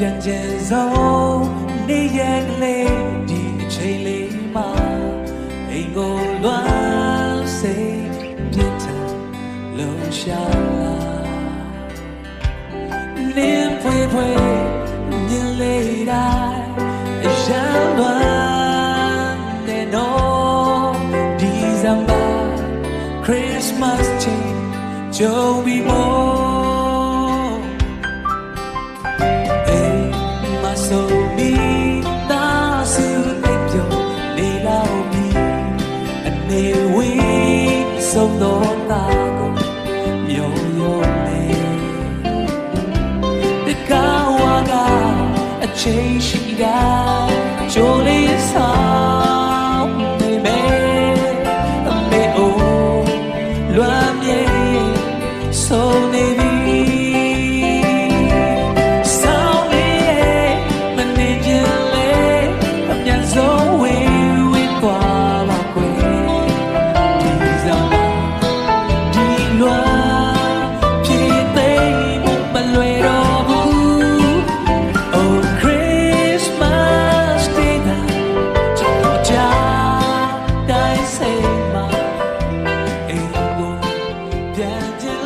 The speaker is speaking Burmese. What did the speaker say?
ပြန်ကျင်ဆုံးနေရက်လေးဒီအချိန်လေးမှာအိမ်ကိုလွမ်းစိတ်ပြစ်ထန်လုံရှာလာနင်းဖွေဖွေမြင်လေးတိုင်းအရန်လွမ်းနေတော့ဒီဇမ်ဘာ Christmas Day ကြုံပြီးမို့so me ta su ai pyo le lao mi ane we so do ta ko yo yo le de ka wa ga a chei shi da jo le sa me me me o lwa mie so ne bi yeah.